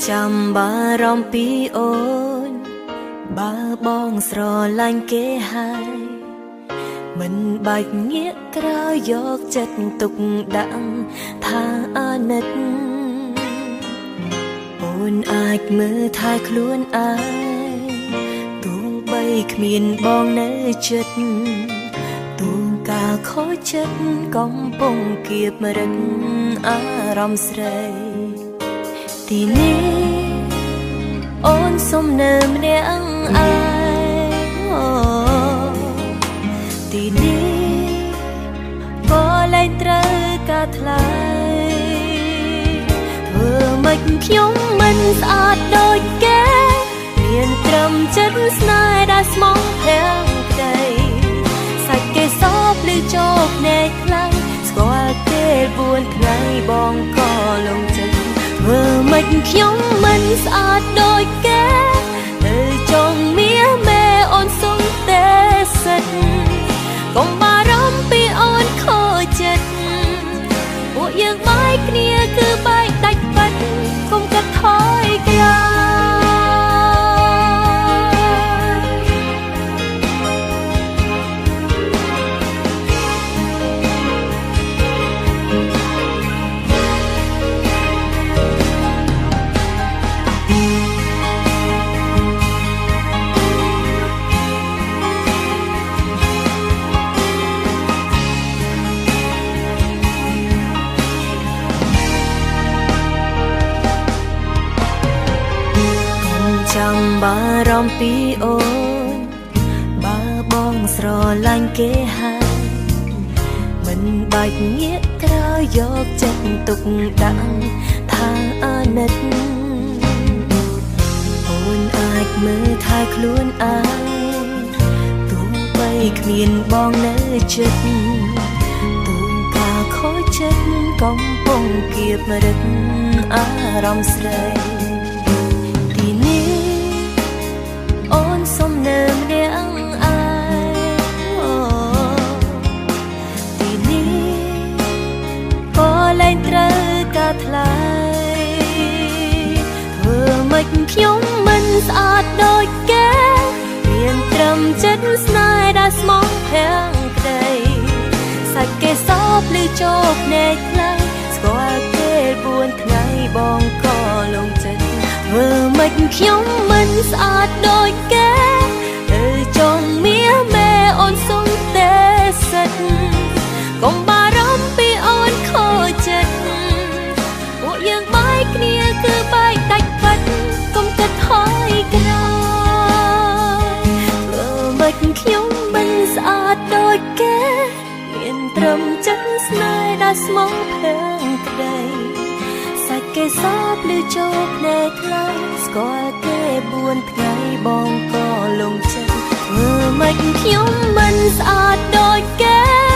ចាំបារម្ភពីអូនបើបងស្រឡាញ់គេហើយមិនបាច់ងាកក្រោយយកចិត្តទុកដាក់ថាអាណិតអូនអាចមើលថែខ្លួនឯងទោះបីគ្មានបងនៅចិត្តទូងការខូចចិត្តកំពុងគៀបរឹកអារម្មណ៍ស្រីទីនេះអូនសុំនៅម្នាក់ឯងទីនេះក៏លែងត្រូវការថ្លៃធ្វើម៉េចខ្ញុំមិនស្អាតដូចគេមានត្រឹមចិត្តស្នេហ៍ដែលស្មោះប្រាំងក្តីសាច់គេសោបលឺចោកភ្នែកខ្លាំងស្គាល់គេ4ថ្ងៃបងក៏លងចិត្តធ្វើម៉េចខ្ញុំមិនស្អាតដូចគេទៅចង់មាសមេអូនសុំទេសិតកុំបារម្ភពីអូនខូចចិត្តពួកយើងបែកគ្នាគឺបែកដាច់បាត់កុំកាត់ថយក្រោចាំបារម្ភពីអូនបើបងស្រឡាញ់គេហើយមិនបាច់ងាកក្រោយយកចិត្តទុកដាក់ថាអាណិតអូនអាចមើលថែខ្លួនឯងទោះបីគ្មានបងនៅចិត្តទូងការខូចចិត្តកំពុងគៀបរឹកអារម្មណ៍ស្រីសុំនៅម្នាក់ឯងទីនេះក៏លែងត្រូវការថ្លៃធ្វើម៉េចខ្ញុំមិនស្អាតដូចគេមានត្រឹមចិត្តស្នេហ៍ដែលស្មោះប្រាំងក្តីសាច់គេសោបលឺចោកភ្នែកខ្លាំងស្គាល់គេ4ថ្ងៃបងក៏លងចិត្តធ្វើម៉េចខ្ញុំមិនស្អាតដូចគេទៅចង់មាសមេអូនសុំទេសិតកុំបារម្ភពីអូនខូចចិត្តពួកយើងបែកគ្នាគឺបែកដាច់បាត់កុំគិតថយក្រោយធ្វើម៉េចខ្ញុំមិនស្អាតដូចគេមានត្រឹមចិត្តស្នេហ៍ដែលស្មោះប្រាំងក្តីសាច់គេសោបលឺចោកភ្នែកខ្លាំងស្គាល់គេ4ថ្ងៃបងក៏លងចិត្តធ្វើម៉េចខ្ញុំមិនស្អាតដូចគេ